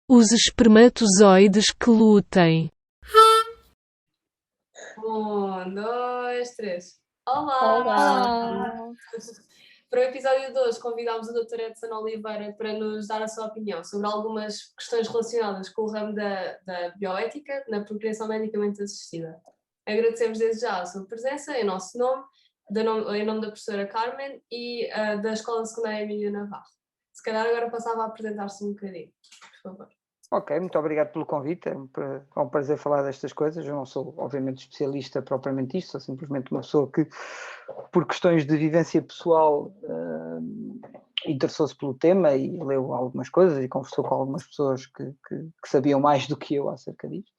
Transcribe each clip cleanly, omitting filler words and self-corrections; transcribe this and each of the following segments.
Os espermatozoides que lutem. 1, 2, 3. Olá! Olá! Para o episódio de hoje, convidámos a doutora Edson Oliveira para nos dar a sua opinião sobre algumas questões relacionadas com o ramo da bioética na procriação medicamente assistida. Agradecemos desde já a sua presença, em nosso nome, em nome da professora Carmen e da Escola Secundária Emílio Navarro. Se calhar agora passava a apresentar-se um bocadinho, por favor. Ok, muito obrigado pelo convite, é um prazer falar destas coisas. Eu não sou, obviamente, especialista propriamente disto, sou simplesmente uma pessoa que, por questões de vivência pessoal, interessou-se pelo tema e leu algumas coisas e conversou com algumas pessoas que sabiam mais do que eu acerca disto.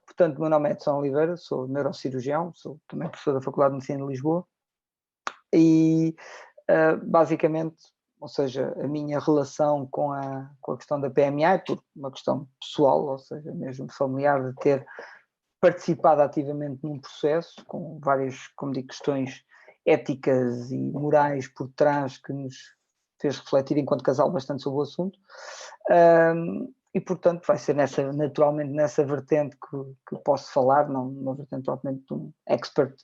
Portanto, meu nome é Edson Oliveira, sou neurocirurgião, sou também professor da Faculdade de Medicina de Lisboa e, basicamente, ou seja, a minha relação com a questão da PMA é por uma questão pessoal, ou seja, mesmo familiar, de ter participado ativamente num processo com várias, como digo, questões éticas e morais por trás que nos fez refletir enquanto casal bastante sobre o assunto. E, portanto, vai ser naturalmente nessa vertente que posso falar, não uma vertente propriamente de um expert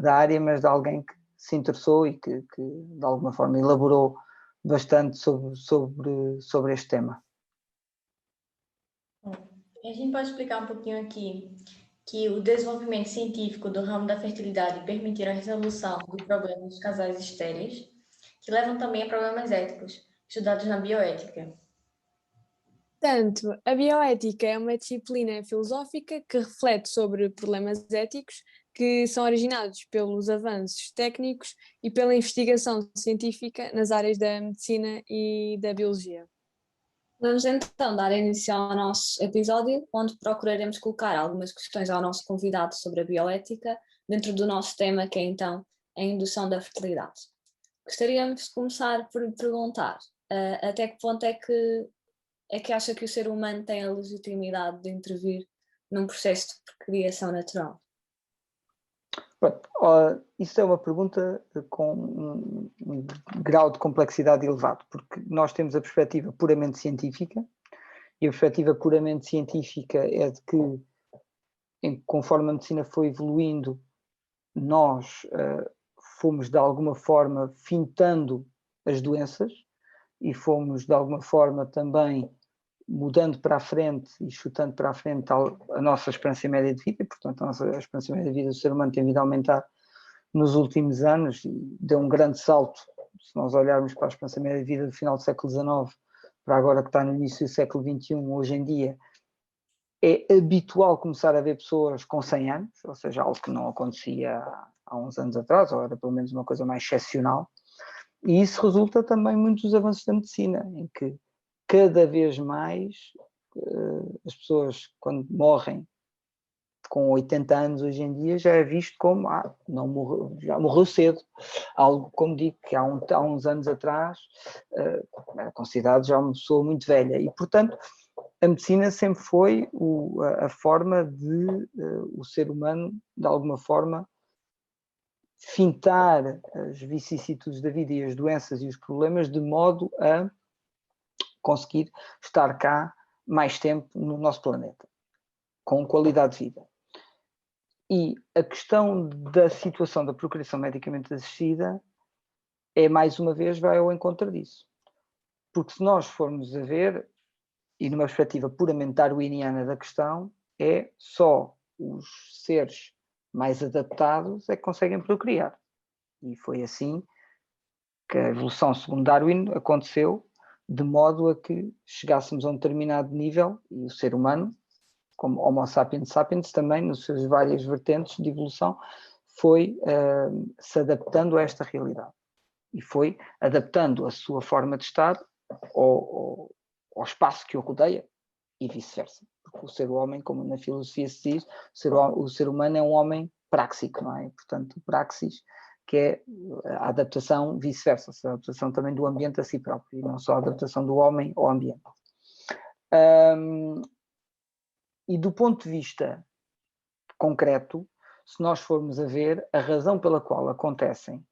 da área, mas de alguém que se interessou e que de alguma forma elaborou bastante sobre este tema. A gente pode explicar um pouquinho aqui que o desenvolvimento científico do ramo da fertilidade permitirá a resolução de problemas dos casais estéreis, que levam também a problemas éticos, estudados na bioética. Portanto, a bioética é uma disciplina filosófica que reflete sobre problemas éticos que são originados pelos avanços técnicos e pela investigação científica nas áreas da medicina e da biologia. Vamos então dar início ao nosso episódio, onde procuraremos colocar algumas questões ao nosso convidado sobre a bioética, dentro do nosso tema, que é então a indução da fertilidade. Gostaríamos de começar por perguntar até que ponto é que acha que o ser humano tem a legitimidade de intervir num processo de procriação natural? Pronto, isso é uma pergunta com um grau de complexidade elevado, porque nós temos a perspectiva puramente científica, e a perspectiva puramente científica é de que, conforme a medicina foi evoluindo, nós fomos de alguma forma fintando as doenças e fomos de alguma forma também mudando para a frente e chutando para a frente a nossa esperança média de vida, e, portanto, a nossa esperança média de vida do ser humano tem vindo a aumentar nos últimos anos e deu um grande salto. Se nós olharmos para a esperança média de vida do final do século XIX para agora que está no início do século XXI, hoje em dia é habitual começar a ver pessoas com 100 anos, ou seja, algo que não acontecia há uns anos atrás, ou era pelo menos uma coisa mais excepcional, e isso resulta também muito dos avanços da medicina, em que cada vez mais as pessoas, quando morrem com 80 anos hoje em dia, já é visto como não morreu, já morreu cedo. Algo, como digo, que há uns anos atrás era considerado já uma pessoa muito velha. E, portanto, a medicina sempre foi a forma de o ser humano, de alguma forma, fintar as vicissitudes da vida e as doenças e os problemas de modo a conseguir estar cá mais tempo no nosso planeta, com qualidade de vida. E a questão da situação da procriação medicamente assistida mais uma vez, vai ao encontro disso. Porque se nós formos a ver, e numa perspectiva puramente darwiniana da questão, é só os seres mais adaptados é que conseguem procriar. E foi assim que a evolução, segundo Darwin, aconteceu de modo a que chegássemos a um determinado nível e o ser humano, como Homo sapiens sapiens, também nas suas várias vertentes de evolução, foi se adaptando a esta realidade. E foi adaptando a sua forma de estar ao espaço que o rodeia e vice-versa. Porque o ser homem, como na filosofia se diz, o ser humano é um homem práxico, não é? Portanto, o praxis, que é a adaptação vice-versa, a adaptação também do ambiente a si próprio, e não só a adaptação do homem ao ambiente. E do ponto de vista concreto, se nós formos a ver, a razão pela qual acontecem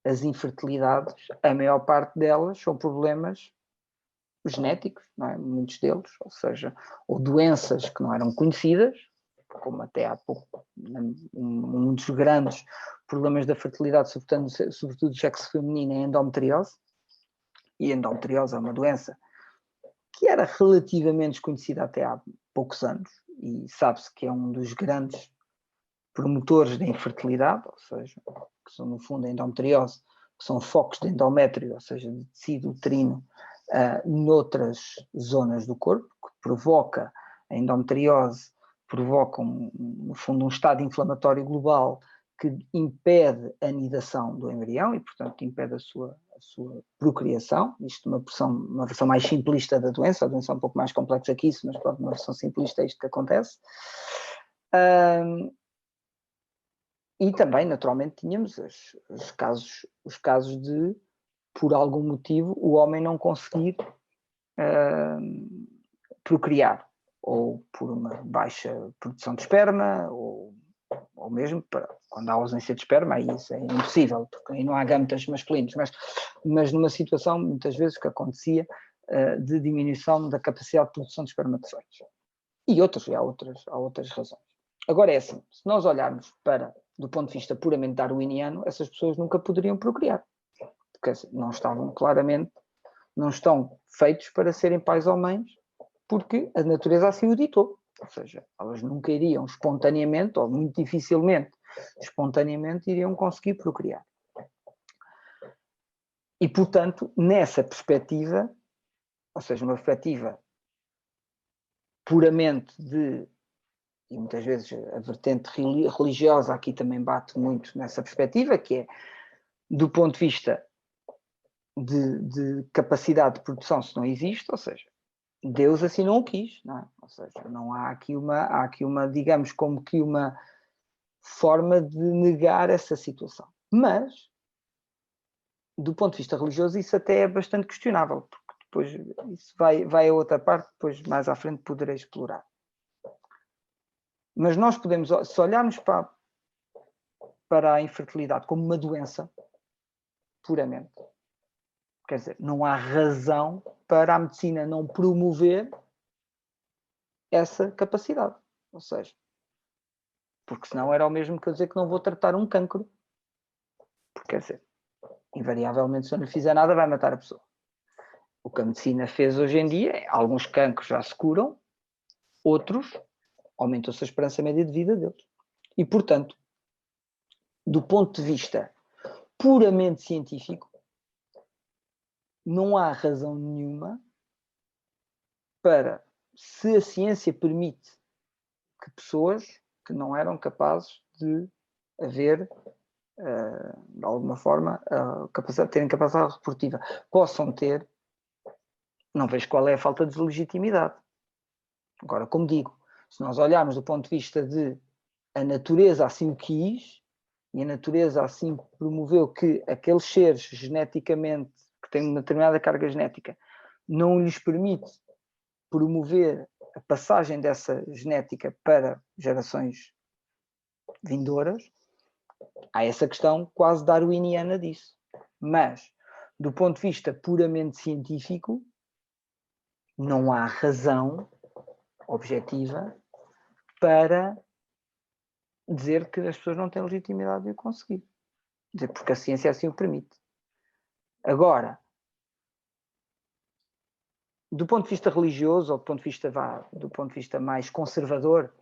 as infertilidades, a maior parte delas são problemas genéticos, não é? Muitos deles, ou seja, ou doenças que não eram conhecidas, como até há pouco, um dos grandes problemas da fertilidade, sobretudo do sexo feminino, é a endometriose, e a endometriose é uma doença que era relativamente desconhecida até há poucos anos, e sabe-se que é um dos grandes promotores da infertilidade, ou seja, que são no fundo a endometriose, que são focos de endométrio, ou seja, de tecido uterino, noutras zonas do corpo, que provoca a endometriose, provoca, no fundo, um estado inflamatório global que impede a anidação do embrião e, portanto, impede a sua procriação. Isto é uma versão mais simplista da doença. A doença é um pouco mais complexa que isso, mas pronto, uma versão simplista é isto que acontece. E também, naturalmente, tínhamos os casos de, por algum motivo, o homem não conseguir procriar, ou por uma baixa produção de esperma, ou mesmo quando há ausência de esperma, aí isso é impossível, porque aí não há gametas masculinos, mas numa situação, muitas vezes, que acontecia de diminuição da capacidade de produção de espermatozoides. E há outras razões. Agora é assim, se nós olharmos do ponto de vista puramente darwiniano, essas pessoas nunca poderiam procriar, porque não estão feitos para serem pais ou mães, porque a natureza assim o ditou. Ou seja, elas nunca iriam espontaneamente, ou muito dificilmente espontaneamente, iriam conseguir procriar. E, portanto, nessa perspectiva, ou seja, uma perspectiva puramente e muitas vezes a vertente religiosa aqui também bate muito nessa perspectiva, que é, do ponto de vista de capacidade de produção, se não existe, ou seja, Deus assim não o quis, não é? Ou seja, não há aqui uma, digamos, como que uma forma de negar essa situação. Mas, do ponto de vista religioso, isso até é bastante questionável, porque depois isso vai a outra parte, depois mais à frente poderei explorar. Mas nós podemos, se olharmos para a infertilidade como uma doença, puramente, quer dizer, não há razão para a medicina não promover essa capacidade. Ou seja, porque senão era o mesmo que eu dizer que não vou tratar um cancro. Porque, quer dizer, invariavelmente, se eu não fizer nada, vai matar a pessoa. O que a medicina fez hoje em dia, alguns cancros já se curam, outros aumentou-se a esperança média de vida deles. E, portanto, do ponto de vista puramente científico, não há razão nenhuma para, se a ciência permite que pessoas que não eram capazes de haver, de alguma forma, terem capacidade reprodutiva, possam ter, não vejo qual é a falta de legitimidade. Agora, como digo, se nós olharmos do ponto de vista de a natureza assim o quis, e a natureza assim promoveu que aqueles seres geneticamente, que têm uma determinada carga genética, não lhes permite promover a passagem dessa genética para gerações vindouras, há essa questão quase darwiniana disso. Mas, do ponto de vista puramente científico, não há razão objetiva para dizer que as pessoas não têm legitimidade de o conseguir. Dizer, porque a ciência assim o permite. Agora, do ponto de vista religioso, ou do ponto de vista mais conservador,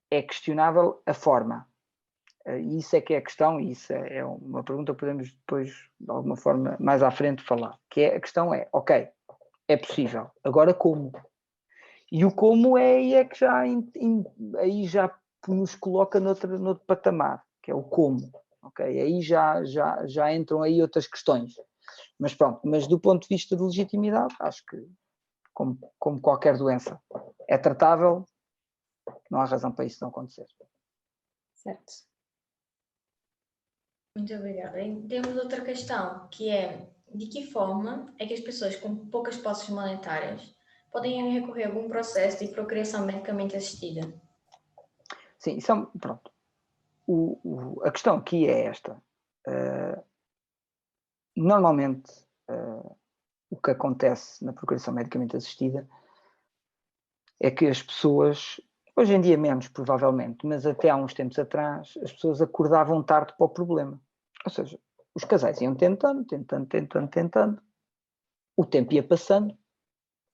é questionável a forma. Isso é que é a questão, e isso é uma pergunta que podemos depois, de alguma forma, mais à frente falar. Que é, a questão é, ok, é possível, agora como? E o como é que aí já nos coloca noutro patamar, que é o como. Okay? Aí já entram aí outras questões. Mas pronto, mas do ponto de vista de legitimidade, acho que, como qualquer doença, é tratável, não há razão para isso não acontecer. Certo. Muito obrigada. E temos outra questão, que é de que forma é que as pessoas com poucas posses monetárias podem recorrer a algum processo de procriação medicamente assistida? Sim, pronto. A questão aqui é esta. normalmente, o que acontece na procriação medicamente assistida é que as pessoas, hoje em dia menos provavelmente, mas até há uns tempos atrás, as pessoas acordavam tarde para o problema. Ou seja, os casais iam tentando, o tempo ia passando,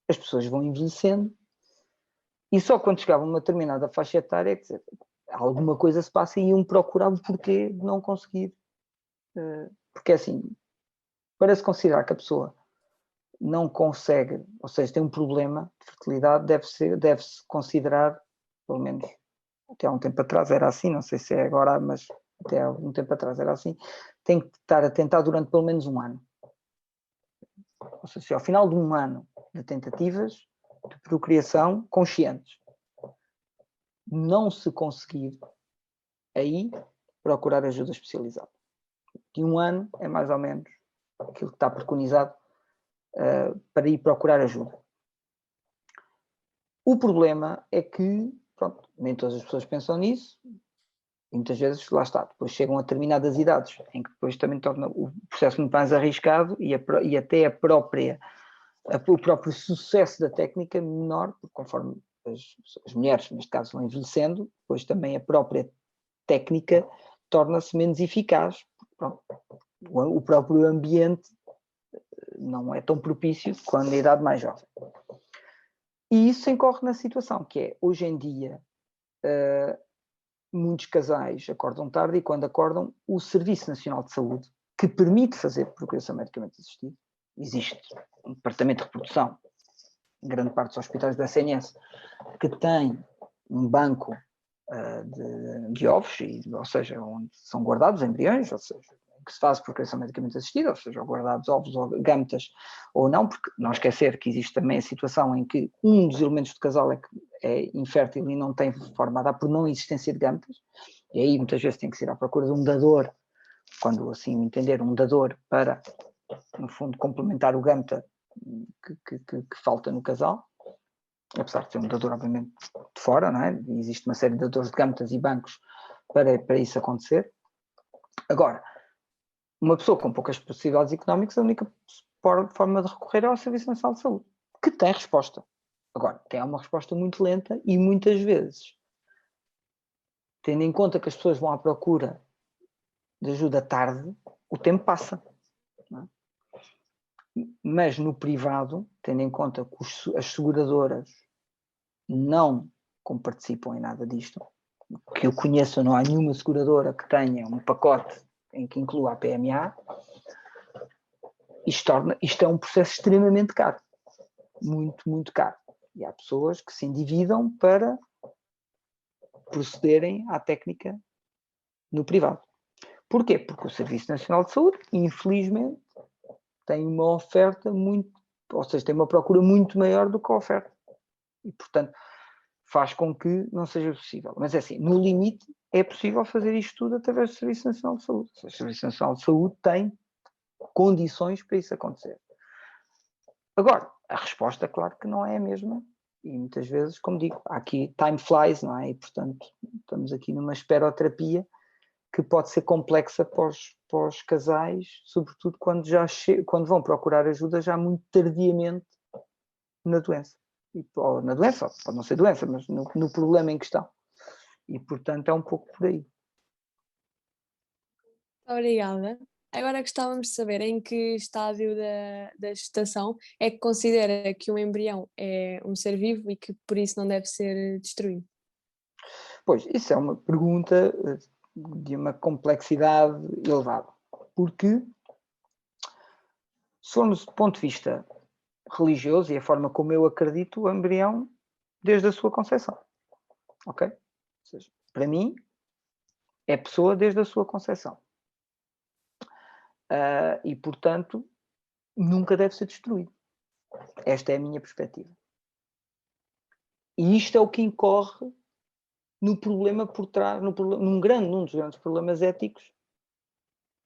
as pessoas vão envelhecendo, e só quando chegavam a uma determinada faixa etária, quer dizer, alguma coisa se passa e iam procurar o porquê de não conseguir. Porque assim, para se considerar que a pessoa não consegue, ou seja, tem um problema de fertilidade, deve-se considerar, pelo menos até há um tempo atrás era assim, não sei se é agora, mas até há um tempo atrás era assim, tem que estar a tentar durante pelo menos um ano. Ou seja, ao final de um ano de tentativas de procriação conscientes, não se conseguir, aí procurar ajuda especializada. De um ano é mais ou menos aquilo que está preconizado para ir procurar ajuda. O problema é que, pronto, nem todas as pessoas pensam nisso, e muitas vezes, lá está, depois chegam a determinadas idades, em que depois também torna o processo muito mais arriscado e até o próprio sucesso da técnica menor, porque conforme as mulheres, neste caso, vão envelhecendo, depois também a própria técnica torna-se menos eficaz. Pronto, o próprio ambiente não é tão propício quando a idade mais jovem. E isso incorre na situação, que é, hoje em dia, muitos casais acordam tarde e quando acordam, o Serviço Nacional de Saúde, que permite fazer procriação medicamente assistida, existe um departamento de reprodução, em grande parte dos hospitais da SNS, que tem um banco de ovos, ou seja, onde são guardados embriões, ou seja, que se faz procriação medicamente assistida, ou seja, guardados ovos ou gametas ou não, porque não esquecer que existe também a situação em que um dos elementos do casal é infértil e não tem forma a dar por não existência de gametas, e aí muitas vezes tem que ir à procura de um dador, quando assim entender, um dador para, no fundo, complementar o gameta que falta no casal, apesar de ser um dador obviamente de fora, não é? Existe uma série de dadores de gametas e bancos para isso acontecer. Agora, uma pessoa com poucas possibilidades económicas, a única forma de recorrer é ao Serviço Nacional de Saúde, que tem resposta. Agora, tem uma resposta muito lenta e muitas vezes, tendo em conta que as pessoas vão à procura de ajuda tarde, o tempo passa. Não é? Mas no privado, tendo em conta que as seguradoras não participam em nada disto, que eu conheço, não há nenhuma seguradora que tenha um pacote em que inclua a PMA, isto é um processo extremamente caro, muito, muito caro. E há pessoas que se endividam para procederem à técnica no privado. Porquê? Porque o Serviço Nacional de Saúde, infelizmente, tem uma oferta ou seja, tem uma procura muito maior do que a oferta. E, portanto, faz com que não seja possível. Mas é assim, no limite, é possível fazer isto tudo através do Serviço Nacional de Saúde. O Serviço Nacional de Saúde tem condições para isso acontecer. Agora, a resposta, claro que não é a mesma. E muitas vezes, como digo, aqui time flies, não é? E, portanto, estamos aqui numa esperoterapia que pode ser complexa para os casais, sobretudo quando vão procurar ajuda já muito tardiamente na doença. Ou na doença, pode não ser doença, mas no problema em questão. E, portanto, é um pouco por aí. Obrigada. Agora gostávamos de saber em que estádio da gestação é que considera que um embrião é um ser vivo e que por isso não deve ser destruído. Pois, isso é uma pergunta de uma complexidade elevada. Porque, se formos do ponto de vista religioso e a forma como eu acredito, o embrião desde a sua concepção. Ok? Ou seja, para mim, é pessoa desde a sua concepção. E, portanto, nunca deve ser destruído. Esta é a minha perspectiva. E isto é o que incorre no problema por trás, num dos grandes problemas éticos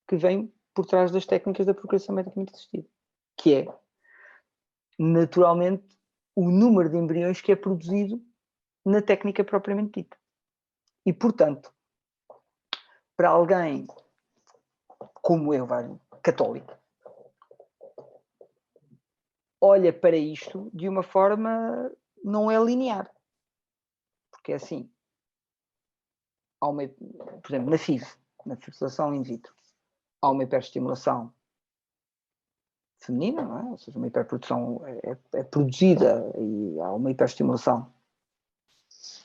que vem por trás das técnicas da procriação medicamente assistida, que é, naturalmente, o número de embriões que é produzido na técnica propriamente dita. E, portanto, para alguém como eu, católico, olha para isto de uma forma não é linear. Porque é assim, por exemplo, na FIV, na fertilização in vitro, há uma hiperestimulação feminina, não é? Ou seja, uma hiperprodução é produzida e há uma hiperestimulação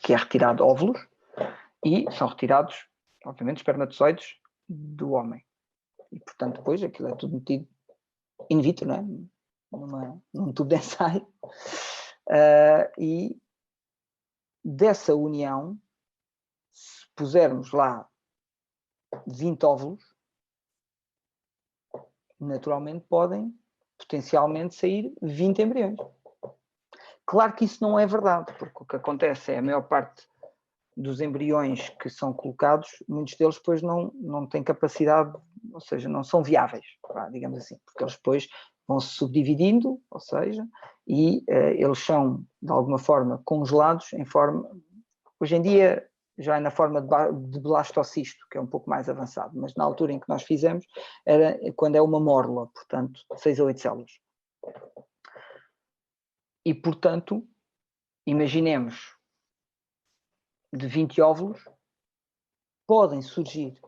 que é retirado óvulos e são retirados, obviamente, espermatozoides do homem. E, portanto, depois aquilo é tudo metido in vitro, não é? Num tubo de ensaio. E dessa união, se pusermos lá 20 óvulos, naturalmente podem potencialmente sair 20 embriões. Claro que isso não é verdade, porque o que acontece é a maior parte dos embriões que são colocados, muitos deles depois não têm capacidade, ou seja, não são viáveis, digamos assim, porque eles depois vão se subdividindo, ou seja, e eles são de alguma forma congelados em forma, hoje em dia já é na forma de blastocisto, que é um pouco mais avançado, mas na altura em que nós fizemos era quando é uma mórula, portanto 6 a 8 células. E portanto, imaginemos de 20 óvulos podem surgir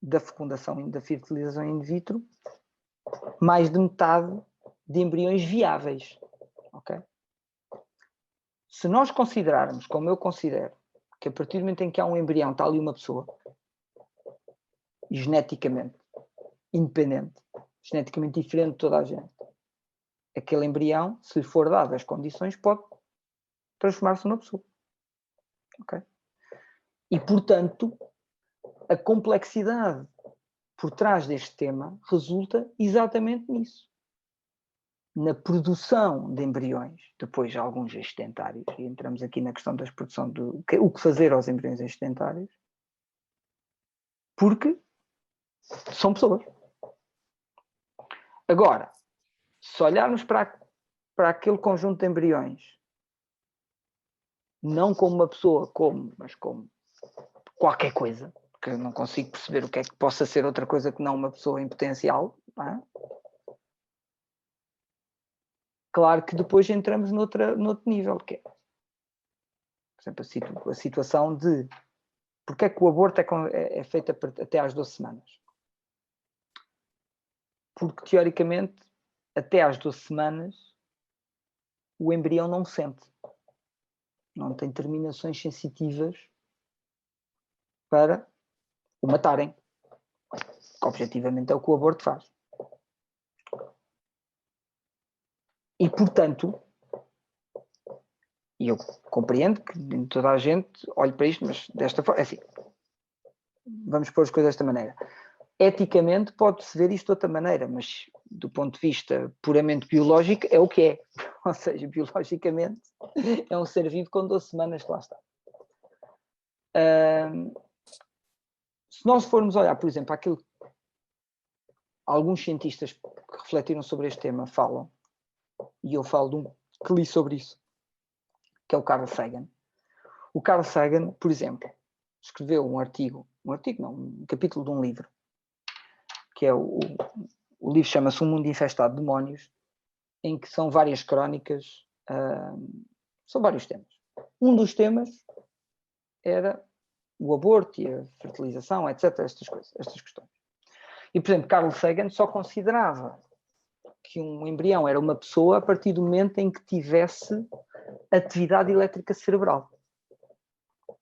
da fecundação e da fertilização in vitro mais de metade de embriões viáveis, ok? Se nós considerarmos, como eu considero, que a partir do momento em que há um embrião está ali uma pessoa, geneticamente independente, geneticamente diferente de toda a gente, aquele embrião, se lhe for dado as condições, pode transformar-se numa pessoa, ok? E, portanto, a complexidade por trás deste tema resulta exatamente nisso. Na produção de embriões, depois alguns extentários, e entramos aqui na questão da produção do o que fazer aos embriões extentários, porque são pessoas. Agora, se olharmos para aquele conjunto de embriões, não como uma pessoa, mas como qualquer coisa, porque eu não consigo perceber o que é que possa ser outra coisa que não uma pessoa em potencial, não é? Claro que depois entramos noutro nível, que é, por exemplo, a situação de porque é que o aborto é feito até às 12 semanas? Porque, teoricamente, até às 12 semanas, o embrião não sente. Não tem terminações sensitivas para o matarem. Que, objetivamente, é o que o aborto faz. E, portanto, eu compreendo que toda a gente olhe para isto, mas desta forma, assim, vamos pôr as coisas desta maneira. Eticamente pode-se ver isto de outra maneira, mas do ponto de vista puramente biológico é o que é. Ou seja, biologicamente é um ser vivo com 12 semanas que lá está. Se nós formos olhar, por exemplo, aquilo que alguns cientistas que refletiram sobre este tema falam, e eu falo de um que li sobre isso, que é o Carl Sagan. O Carl Sagan, por exemplo, escreveu um capítulo de um livro, que é o livro chama-se Um Mundo Infestado de Demónios, em que são várias crónicas, são vários temas. Um dos temas era o aborto e a fertilização, etc., estas questões. E, por exemplo, Carl Sagan só considerava que um embrião era uma pessoa a partir do momento em que tivesse atividade elétrica cerebral. Ou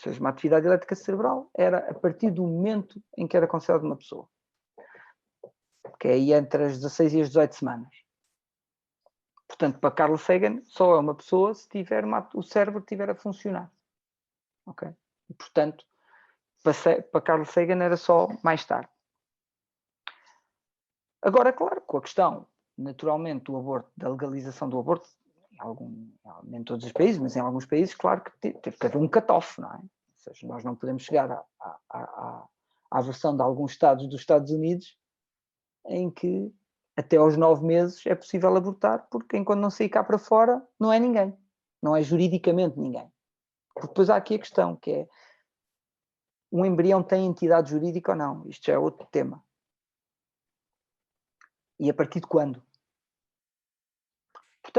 seja, uma atividade elétrica cerebral era a partir do momento em que era considerada uma pessoa. Que é aí entre as 16 e as 18 semanas. Portanto, para Carl Sagan, só é uma pessoa se tiver o cérebro estiver a funcionar. Ok? E, portanto, para Carl Sagan era só mais tarde. Agora, claro, com a questão, naturalmente, do aborto, da legalização do aborto, nem em todos os países, mas em alguns países, claro que teve que haver um cut-off, não é? Ou seja, nós não podemos chegar à versão de alguns estados dos Estados Unidos em que até aos 9 meses é possível abortar, porque enquanto não sair cá para fora, não é ninguém. Não é juridicamente ninguém. Porque depois há aqui a questão, que é um embrião tem entidade jurídica ou não? Isto já é outro tema. E a partir de quando?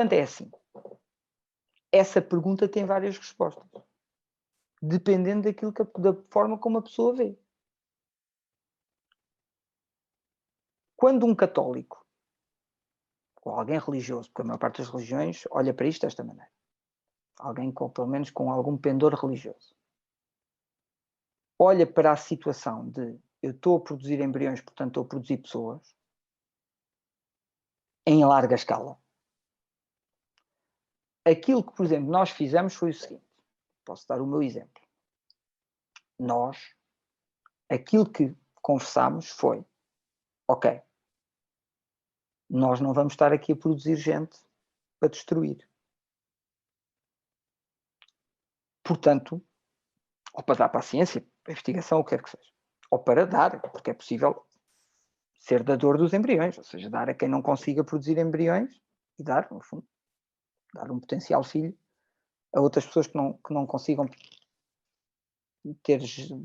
portanto, é assim. Essa pergunta tem várias respostas, dependendo da forma como a pessoa vê. Quando um católico, ou alguém religioso, porque a maior parte das religiões olha para isto desta maneira, alguém pelo menos com algum pendor religioso, olha para a situação de eu estou a produzir embriões, portanto estou a produzir pessoas, em larga escala. Aquilo que, por exemplo, nós fizemos foi o seguinte, posso dar o meu exemplo. Nós, aquilo que conversámos foi, ok, nós não vamos estar aqui a produzir gente para destruir. Portanto, ou para dar para a ciência, para a investigação, o que quer que seja. Ou para dar, porque é possível ser dador dos embriões, ou seja, dar a quem não consiga produzir embriões e dar, no fundo, dar um potencial filho a outras pessoas que não consigam ter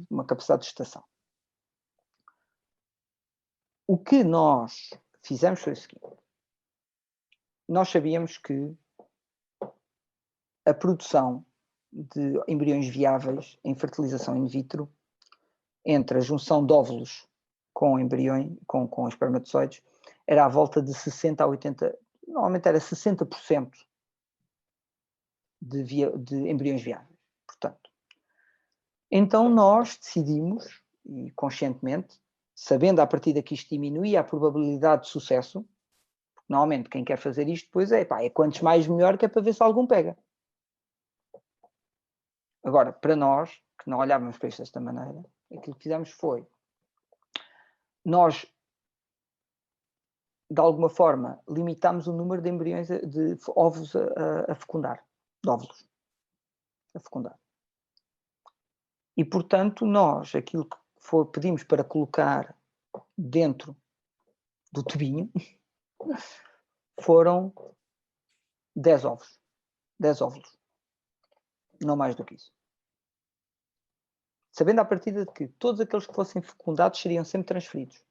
uma capacidade de gestação. O que nós fizemos foi o seguinte. Nós sabíamos que a produção de embriões viáveis em fertilização in vitro, entre a junção de óvulos com embriões, com espermatozoides, era à volta de 60% a 80%, normalmente era 60% de embriões viáveis. Portanto, então nós decidimos, e conscientemente, sabendo a partir daqui isto diminuía a probabilidade de sucesso, porque normalmente quem quer fazer isto depois é quantos mais melhor, que é para ver se algum pega. Agora, para nós, que não olhávamos para isto desta maneira, aquilo que fizemos foi, nós, de alguma forma, limitámos o número de embriões, de ovos a fecundar, de óvulos a fecundar. E, portanto, nós, aquilo que pedimos para colocar dentro do tubinho, foram 10 ovos. 10 óvulos. Não mais do que isso. Sabendo à partida de que todos aqueles que fossem fecundados seriam sempre transferidos.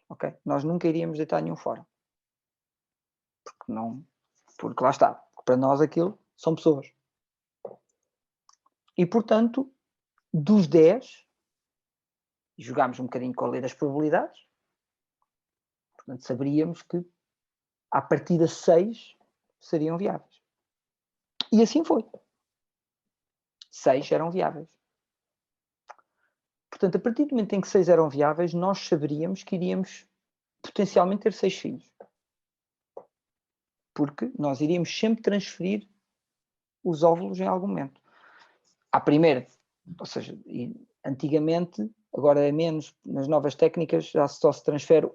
Ok? Nós nunca iríamos deitar nenhum fora. Porque lá está. Para nós aquilo são pessoas. E, portanto, dos 10, jogámos um bocadinho com a lei das probabilidades. Portanto, saberíamos que, à partida, 6 seriam viáveis. E assim foi. 6 eram viáveis. Portanto, a partir do momento em que 6 eram viáveis, nós saberíamos que iríamos potencialmente ter 6 filhos. Porque nós iríamos sempre transferir os óvulos em algum momento. À primeira, ou seja, antigamente, agora é menos, nas novas técnicas já só se transfere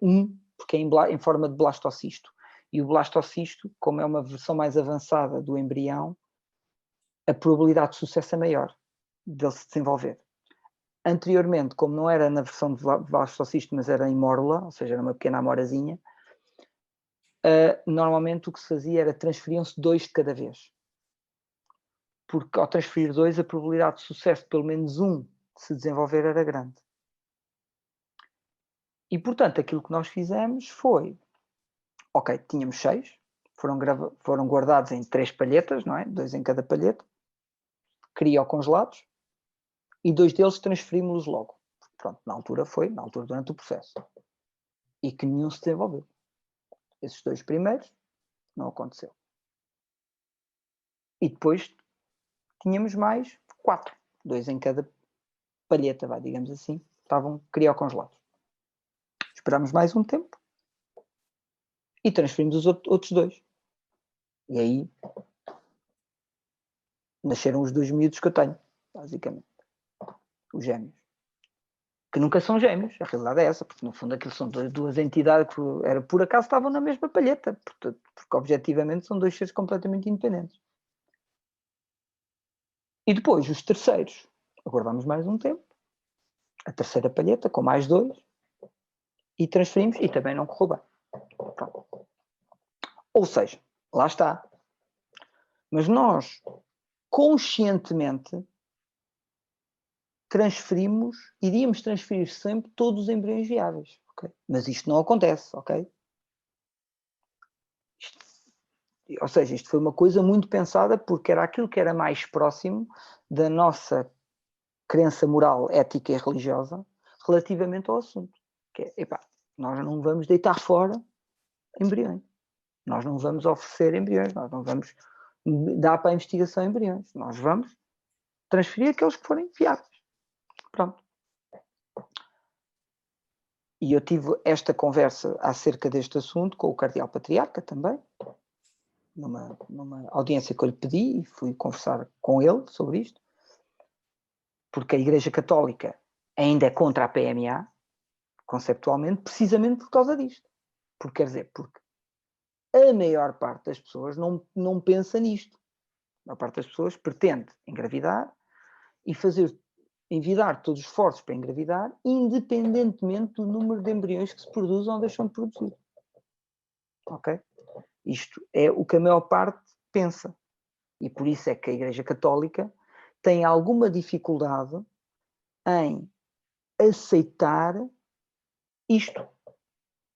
porque é em forma de blastocisto. E o blastocisto, como é uma versão mais avançada do embrião, a probabilidade de sucesso é maior dele se desenvolver. Anteriormente, como não era na versão de blastocisto, mas era em mórula, ou seja, era uma pequena amorazinha, normalmente o que se fazia era transferiam-se 2 de cada vez. Porque ao transferir 2, a probabilidade de sucesso de pelo menos um de se desenvolver era grande. E, portanto, aquilo que nós fizemos foi, ok, tínhamos 6, foram guardados em 3 palhetas, não é? 2 em cada palheta, criocongelados, e 2 deles transferimos-los logo. Pronto, na altura durante o processo. E que nenhum se desenvolveu. Esses 2 primeiros não aconteceu. E depois tínhamos mais 4, 2 em cada palheta, digamos assim, estavam criocongelados. Esperámos mais um tempo e transferimos os outros 2. E aí nasceram os 2 miúdos que eu tenho, basicamente. Os gêmeos. Que nunca são gêmeos, a realidade é essa, porque no fundo aquilo são duas entidades que por acaso estavam na mesma palheta, porque objetivamente são 2 seres completamente independentes. E depois os terceiros, aguardamos mais um tempo, a terceira palheta com mais 2, e transferimos, e também não correu bem. Pronto. Ou seja, lá está. Mas nós, conscientemente, iríamos transferir sempre todos os embriões viáveis. Okay? Mas isto não acontece, ok? ou seja, isto foi uma coisa muito pensada porque era aquilo que era mais próximo da nossa crença moral, ética e religiosa relativamente ao assunto. Que é, epá, nós não vamos deitar fora embriões. Nós não vamos oferecer embriões, nós não vamos dar para a investigação embriões. Nós vamos transferir aqueles que forem viáveis. Pronto. E eu tive esta conversa acerca deste assunto com o Cardeal Patriarca também, numa audiência que eu lhe pedi, e fui conversar com ele sobre isto, porque a Igreja Católica ainda é contra a PMA, conceptualmente, precisamente por causa disto. Porque quer dizer, porque a maior parte das pessoas não pensa nisto. A maior parte das pessoas pretende engravidar e envidar todos os esforços para engravidar, independentemente do número de embriões que se produzam ou deixam de produzir. Ok? Isto é o que a maior parte pensa. E por isso é que a Igreja Católica tem alguma dificuldade em aceitar isto.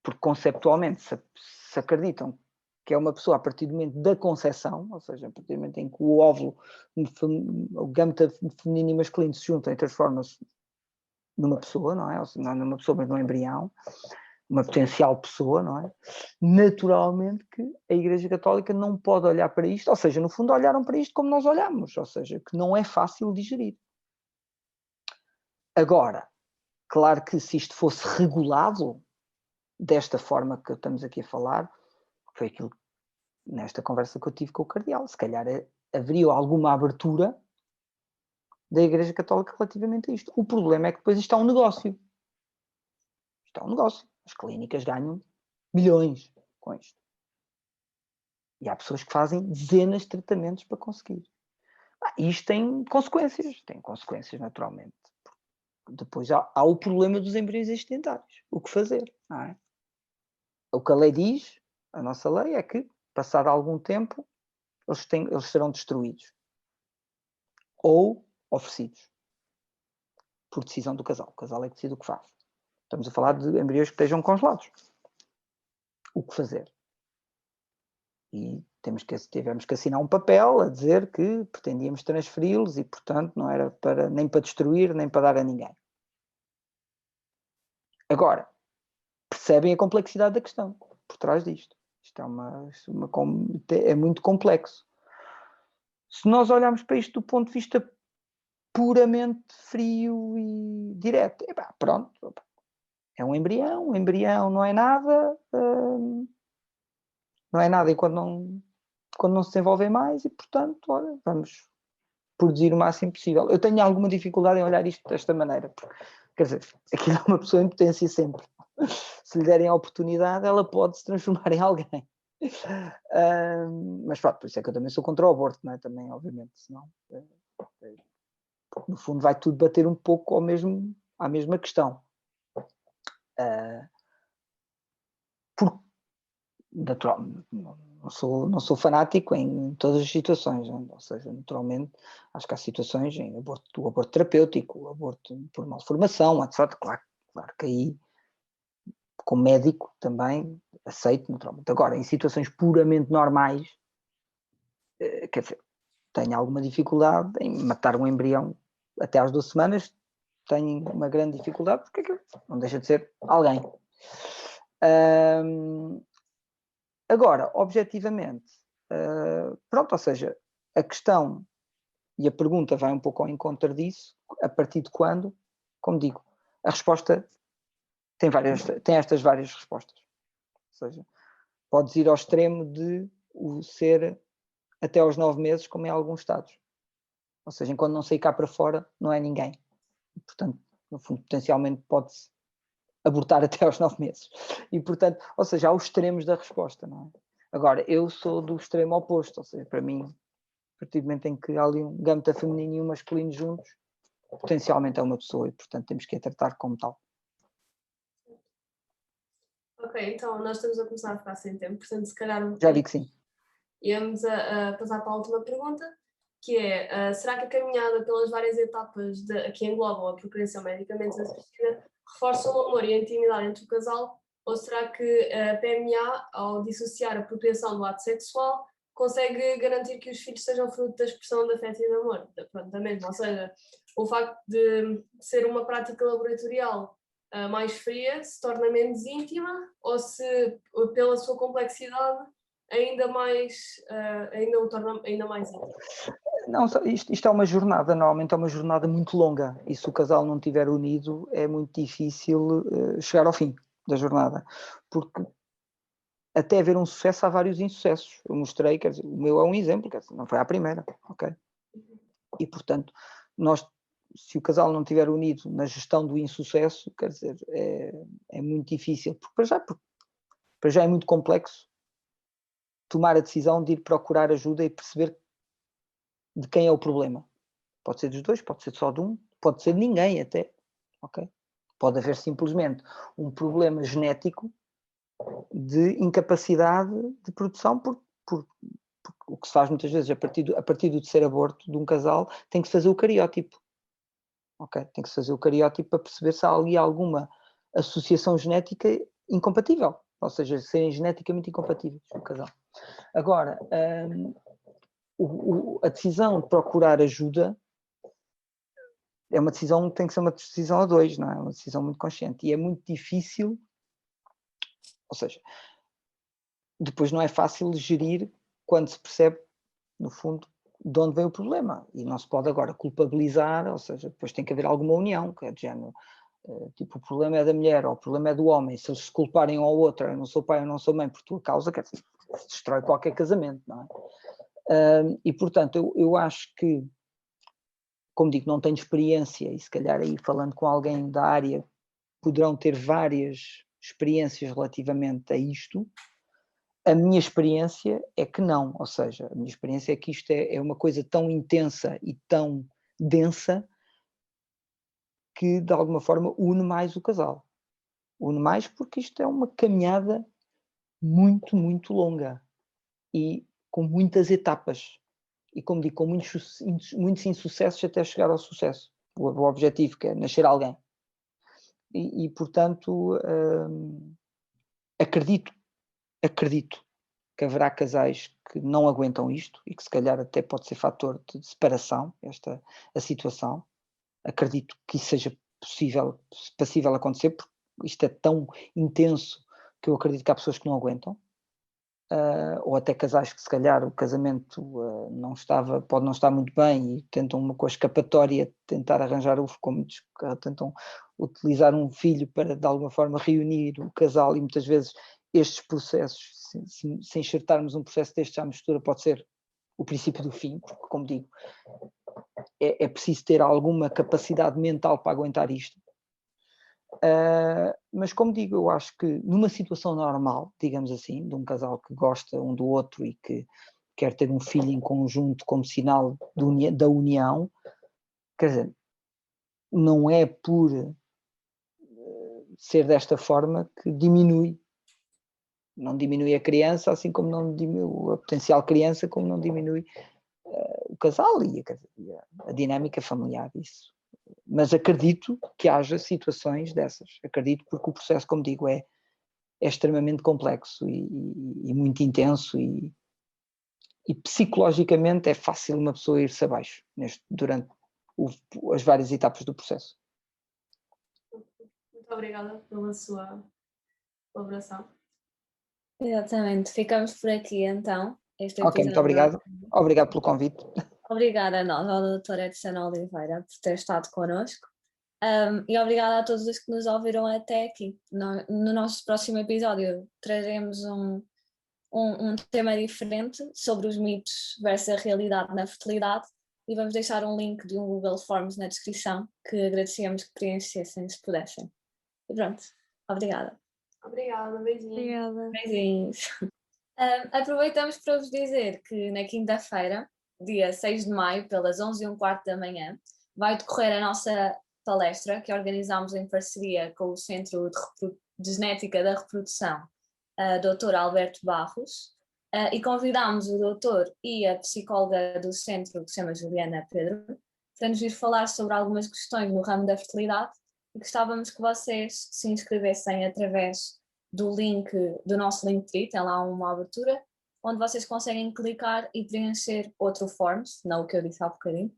Porque conceptualmente, se acreditam que é uma pessoa a partir do momento da concepção, ou seja, a partir do momento em que o óvulo, o gâmeta feminino e masculino se juntam e transformam-se numa pessoa, não é? Ou seja, não numa pessoa, mas num embrião, uma potencial pessoa, não é? Naturalmente que a Igreja Católica não pode olhar para isto, ou seja, no fundo olharam para isto como nós olhamos, ou seja, que não é fácil digerir. Agora, claro que se isto fosse regulado desta forma que estamos aqui a falar, foi aquilo nesta conversa que eu tive com o Cardeal, se calhar haveria alguma abertura da Igreja Católica relativamente a isto. O problema é que depois isto é um negócio. Isto é um negócio. As clínicas ganham milhões com isto. E há pessoas que fazem dezenas de tratamentos para conseguir. E isto tem consequências naturalmente. Depois há o problema dos embriões extentários. O que fazer? Não é? O que a lei diz, a nossa lei, é que, passado algum tempo, eles serão destruídos. Ou oferecidos. Por decisão do casal. O casal é que decide o que faz. Estamos a falar de embriões que estejam congelados. O que fazer? E tivemos que assinar um papel a dizer que pretendíamos transferi-los e, portanto, não era nem para destruir, nem para dar a ninguém. Agora, percebem a complexidade da questão por trás disto. Isto é muito complexo. Se nós olharmos para isto do ponto de vista puramente frio e direto, pronto, é um embrião não é nada, enquanto não se desenvolver mais e, portanto, olha, vamos produzir o máximo possível. Eu tenho alguma dificuldade em olhar isto desta maneira, porque, quer dizer, aquilo é uma pessoa em potência sempre. Se lhe derem a oportunidade, ela pode se transformar em alguém. Mas pronto, por isso é que eu também sou contra o aborto, não é? Também, obviamente, senão, no fundo, vai tudo bater um pouco à mesma questão. Porque, naturalmente, não sou fanático em todas as situações, ou seja, naturalmente, acho que há situações em o aborto terapêutico, o aborto por malformação, etc. Claro que aí, como médico, também aceito, naturalmente. Agora, em situações puramente normais, quer dizer, tenho alguma dificuldade em matar um embrião até às 12 semanas, tenho uma grande dificuldade, porque aquilo não deixa de ser alguém. Agora, objetivamente, pronto, ou seja, a questão e a pergunta vai um pouco ao encontro disso, a partir de quando, como digo, a resposta tem estas várias respostas. Ou seja, podes ir ao extremo de o ser até aos 9 meses, como em alguns estados. Ou seja, enquanto não sair cá para fora, não é ninguém. E, portanto, no fundo, potencialmente pode-se abortar até aos 9 meses. E, portanto, ou seja, há os extremos da resposta, não é? Agora, eu sou do extremo oposto, ou seja, para mim, a partir do momento em que há ali um gâmeta feminino e um masculino juntos, potencialmente é uma pessoa e, portanto, temos que a tratar como tal. Ok, então nós estamos a começar a ficar sem tempo, portanto, se calhar Já vi que sim. íamos a passar para a última pergunta, que é, será que a caminhada pelas várias etapas que englobam a procriação medicamente assistida reforçam o amor e a intimidade entre o casal, ou será que a PMA, ao dissociar a procriação do ato sexual, consegue garantir que os filhos sejam fruto da expressão de afeto e de amor. Pronto, da mesma. Ou seja, o facto de ser uma prática laboratorial mais fria se torna menos íntima, ou se, pela sua complexidade, ainda o torna ainda mais íntimo. Não, isto é uma jornada, normalmente é uma jornada muito longa, e se o casal não estiver unido é muito difícil chegar ao fim da jornada, porque até haver um sucesso há vários insucessos. Eu mostrei, quer dizer, o meu é um exemplo, quer dizer, não foi à primeira, ok? E portanto, se o casal não estiver unido na gestão do insucesso, quer dizer, é muito difícil, porque para já é muito complexo tomar a decisão de ir procurar ajuda e perceber de quem é o problema. Pode ser dos dois, pode ser só de um, pode ser de ninguém até, ok? Pode haver simplesmente um problema genético de incapacidade de produção por o que se faz muitas vezes a partir do terceiro aborto de um casal, tem que se fazer o cariótipo, ok? Tem que se fazer o cariótipo para perceber se há ali alguma associação genética incompatível, ou seja, serem geneticamente incompatíveis no casal. Agora, a decisão de procurar ajuda é uma decisão, tem que ser uma decisão a dois, não é? Uma decisão muito consciente, e é muito difícil, ou seja, depois não é fácil gerir quando se percebe, no fundo, de onde vem o problema, e não se pode agora culpabilizar, ou seja, depois tem que haver alguma união, que é de género, tipo, o problema é da mulher, ou o problema é do homem, se eles se culparem um ao outro, eu não sou pai, eu não sou mãe, por tua causa, quer dizer, se destrói qualquer casamento, não é? E portanto, eu acho que, como digo, não tenho experiência, e se calhar aí falando com alguém da área, poderão ter várias experiências relativamente a isto. A minha experiência é que não, ou seja, a minha experiência é que isto é uma coisa tão intensa e tão densa que de alguma forma une mais o casal. Une mais porque isto é uma caminhada muito, muito longa e com muitas etapas. E como digo, com muitos insucessos até chegar ao sucesso. O objetivo que é nascer alguém. E portanto, acredito que haverá casais que não aguentam isto e que se calhar até pode ser fator de separação, a situação. Acredito que isso seja passível acontecer, porque isto é tão intenso que eu acredito que há pessoas que não aguentam, ou até casais que se calhar o casamento pode não estar muito bem e tentam com a escapatória tentar arranjar como tentam utilizar um filho para de alguma forma reunir o casal, e muitas vezes estes processos, se enxertarmos um processo destes à mistura, pode ser o princípio do fim, porque, como digo, é preciso ter alguma capacidade mental para aguentar isto. Mas, como digo, eu acho que numa situação normal, digamos assim, de um casal que gosta um do outro e que quer ter um filho em conjunto como sinal da união, quer dizer, não é por ser desta forma que não diminui a criança, assim como não diminui a potencial criança, como não diminui o casal e a dinâmica familiar, isso. Mas acredito que haja situações dessas, acredito, porque o processo, como digo, é extremamente complexo e muito intenso, e psicologicamente é fácil uma pessoa ir-se abaixo durante as várias etapas do processo. Muito obrigada pela sua colaboração. Exatamente, ficamos por aqui então. Ok, muito obrigado. Obrigado pelo convite. Obrigada a nós, ao doutora Edson Oliveira, por ter estado connosco. E obrigada a todos os que nos ouviram até aqui. No nosso próximo episódio traremos um tema diferente sobre os mitos versus a realidade na fertilidade, e vamos deixar um link de um Google Forms na descrição, que agradecíamos que preenchessem se pudessem. E pronto, obrigada. Obrigada, beijinhos. Obrigada. Beijinhos. Aproveitamos para vos dizer que na quinta-feira, dia 6 de maio, pelas 11h15 da manhã, vai decorrer a nossa palestra que organizamos em parceria com o Centro de Genética da Reprodução, Dr. Alberto Barros, e convidámos o doutor e a psicóloga do centro, que se chama Juliana Pedro, para nos vir falar sobre algumas questões no ramo da fertilidade, e gostávamos que vocês se inscrevessem através do nosso Linktree, tem lá uma abertura, onde vocês conseguem clicar e preencher outro form, não o que eu disse há bocadinho,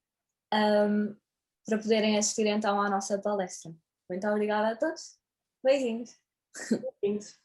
para poderem assistir então à nossa palestra. Muito obrigada a todos. Beijinhos. Beijinhos.